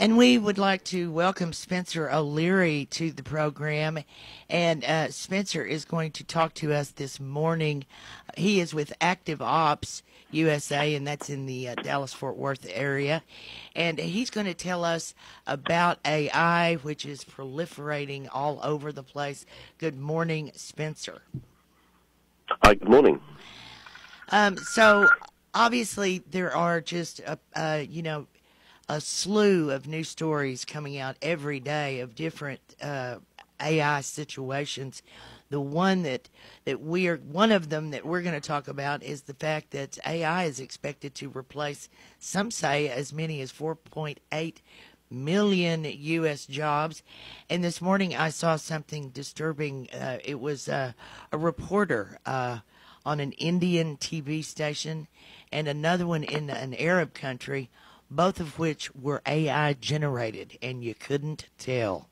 And we would like to welcome Spencer O'Leary to the program. And Spencer is going to talk to us this morning. He is with ActiveOps USA, and that's in the Dallas-Fort Worth area. And he's going to tell us about AI, which is proliferating all over the place. Good morning, Spencer. Hi, good morning. So obviously there are just a slew of news stories coming out every day of different AI situations. The one one of them that we're going to talk about is the fact that AI is expected to replace, some say, as many as 4.8 million U.S. jobs. And this morning I saw something disturbing. It was a reporter on an Indian TV station and another one in an Arab country, both of which were AI generated, and you couldn't tell.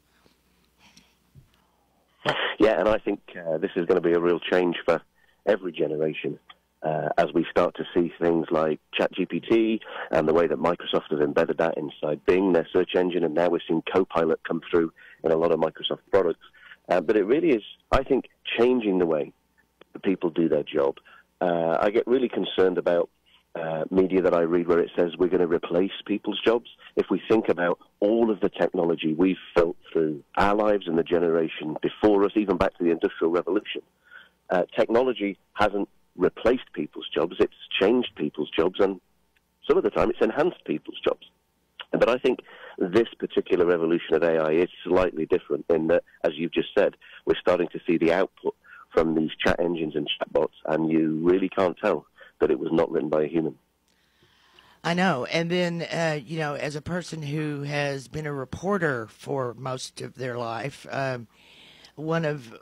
Yeah, and I think this is going to be a real change for every generation as we start to see things like ChatGPT and the way that Microsoft has embedded that inside Bing, their search engine, and now we're seeing Copilot come through in a lot of Microsoft products. But it really is, I think, changing the way that people do their job. I get really concerned about media that I read where it says we're going to replace people's jobs. If we think about all of the technology we've felt through our lives and the generation before us, even back to the Industrial Revolution, technology hasn't replaced people's jobs, it's changed people's jobs, and some of the time it's enhanced people's jobs. But I think this particular revolution of AI is slightly different in that, as you've just said, we're starting to see the output from these chat engines and chatbots, and you really can't tell that it was not written by a human. I know. And then, as a person who has been a reporter for most of their life, one of,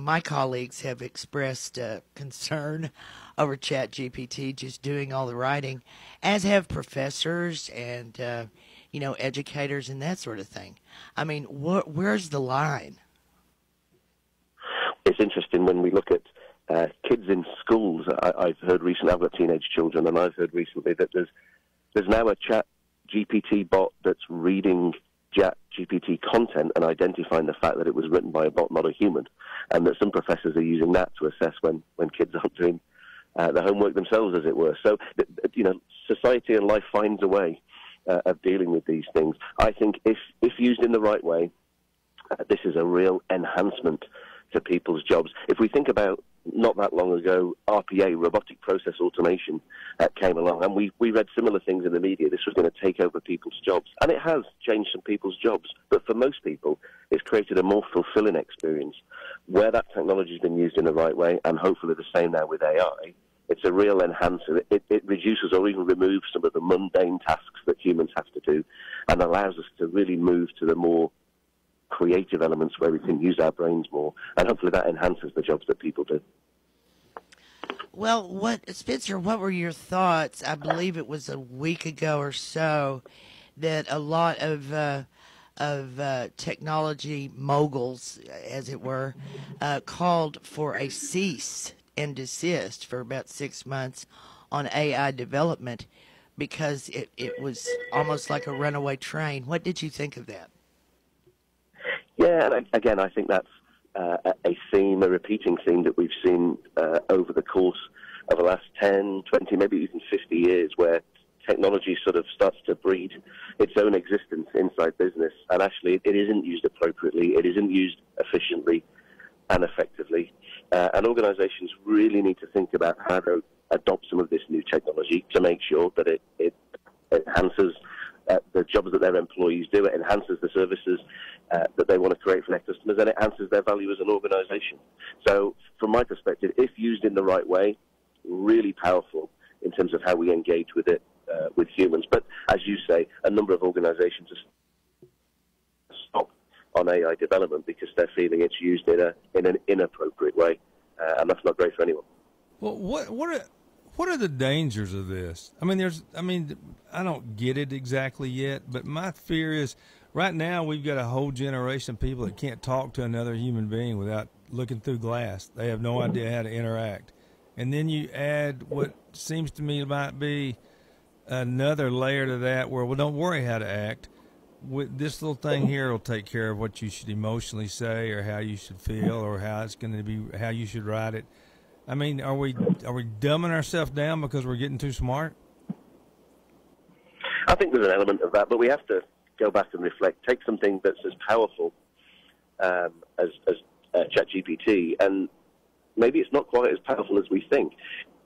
my colleagues have expressed concern over ChatGPT just doing all the writing, as have professors and, educators and that sort of thing. I mean, where's the line? It's interesting when we look at kids in schools. I've heard recently, I've got teenage children, and I've heard recently that there's now a chat GPT bot that's reading chat GPT content and identifying the fact that it was written by a bot, not a human, and that some professors are using that to assess when kids aren't doing the homework themselves, as it were. So, society and life finds a way of dealing with these things. I think if used in the right way, this is a real enhancement to people's jobs. If we think about not that long ago, RPA, robotic process automation, came along, and we read similar things in the media. This was going to take over people's jobs, and it has changed some people's jobs. But for most people, it's created a more fulfilling experience where that technology has been used in the right way, and hopefully the same now with AI. It's a real enhancer. It reduces or even removes some of the mundane tasks that humans have to do, and allows us to really move to the more creative elements where we can use our brains more, and hopefully that enhances the jobs that people do. Well, Spencer, what were your thoughts? I believe it was a week ago or so that a lot of technology moguls, as it were, called for a cease and desist for about 6 months on AI development because it was almost like a runaway train. What did you think of that? Yeah, and again, I think that's a theme, a repeating theme that we've seen over the course of the last 10, 20, maybe even 50 years, where technology sort of starts to breed its own existence inside business, and actually it isn't used appropriately, it isn't used efficiently and effectively, and organizations really need to think about how to adopt some of this new technology to make sure that it enhances the jobs that their employees do, it enhances the services that they want to create for their customers, and it enhances their value as an organization. So from my perspective, if used in the right way, really powerful in terms of how we engage with it, with humans. But as you say, a number of organizations stop on AI development because they're feeling it's used in an inappropriate way, and that's not great for anyone. Well, what are the dangers of this? I mean, I don't get it exactly yet, but my fear is right now we've got a whole generation of people that can't talk to another human being without looking through glass. They have no idea how to interact. And then you add what seems to me might be another layer to that where, well, don't worry how to act. with this little thing here will take care of what you should emotionally say or how you should feel or how it's going to be, how you should write it. I mean, are we dumbing ourselves down because we're getting too smart? I think there's an element of that, but we have to go back and reflect. Take something that's as powerful as ChatGPT, and maybe it's not quite as powerful as we think.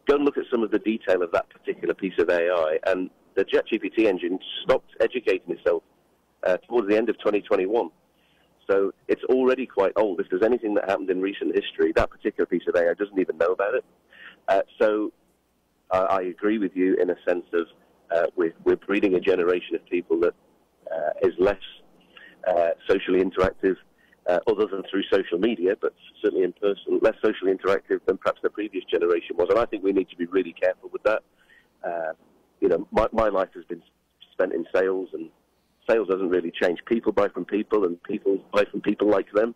Go and look at some of the detail of that particular piece of AI, and the ChatGPT engine stopped educating itself towards the end of 2021. So it's already quite old. If there's anything that happened in recent history, that particular piece of AI doesn't even know about it. So I agree with you in a sense of we're breeding a generation of people that is less socially interactive, other than through social media, but certainly in person, less socially interactive than perhaps the previous generation was. And I think we need to be really careful with that. You know, my life has been spent in sales, and sales doesn't really change. People buy from people, and people buy from people like them,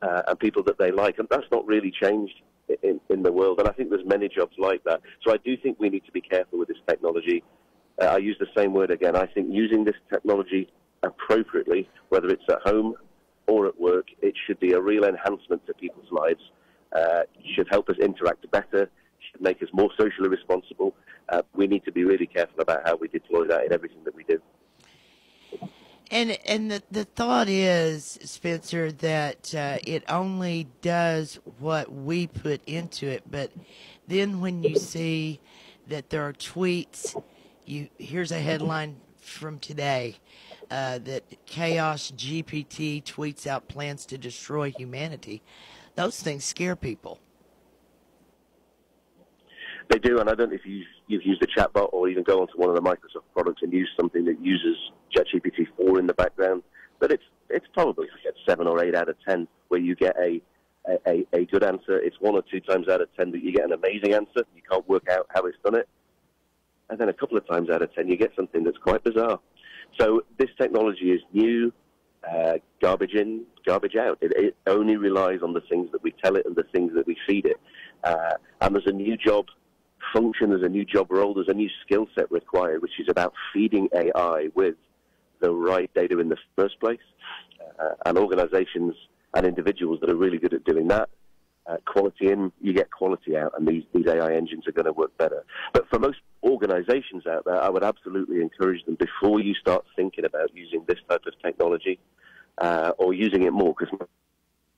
and people that they like. And that's not really changed in the world. And I think there's many jobs like that. So I do think we need to be careful with this technology. I use the same word again. I think using this technology appropriately, whether it's at home or at work, it should be a real enhancement to people's lives. It should help us interact better, should make us more socially responsible. We need to be really careful about how we deploy that in everything that we do. And the thought is, Spencer, that it only does what we put into it. But then when you see that there are tweets, here's a headline from today, that Chaos GPT tweets out plans to destroy humanity. Those things scare people. They do, and I don't know if you've used a chatbot or even go onto one of the Microsoft products and use something that uses ChatGPT 4 in the background, but it's probably like a 7 or 8 out of 10 where you get a good answer. It's 1 or 2 times out of 10 that you get an amazing answer. You can't work out how it's done it. And then a couple of times out of 10 you get something that's quite bizarre. So this technology is new, garbage in, garbage out. It only relies on the things that we tell it and the things that we feed it. And there's a new job function, there's a new job role, there's a new skill set required, which is about feeding AI with the right data in the first place. And organizations and individuals that are really good at doing that, quality in, you get quality out, and these AI engines are going to work better. But for most organizations out there, I would absolutely encourage them, before you start thinking about using this type of technology, or using it more, because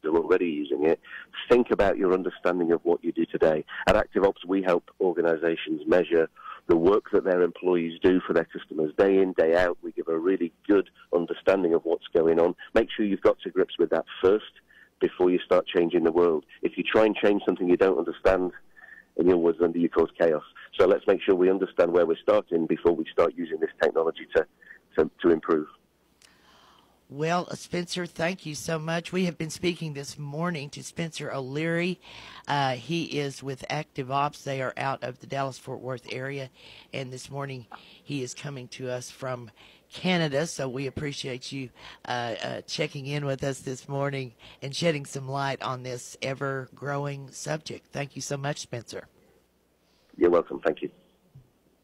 they're already using it, think about your understanding of what you do today. At ActiveOps, we help organizations measure the work that their employees do for their customers day in, day out. We give a really good understanding of what's going on. Make sure you've got to grips with that first before you start changing the world. If you try and change something you don't understand, in your words, then you cause chaos. So let's make sure we understand where we're starting before we start using this technology to improve. Well, Spencer, thank you so much. We have been speaking this morning to Spencer O'Leary. He is with ActiveOps. They are out of the Dallas-Fort Worth area, and this morning he is coming to us from Canada, so we appreciate you checking in with us this morning and shedding some light on this ever-growing subject. Thank you so much, Spencer. You're welcome. Thank you.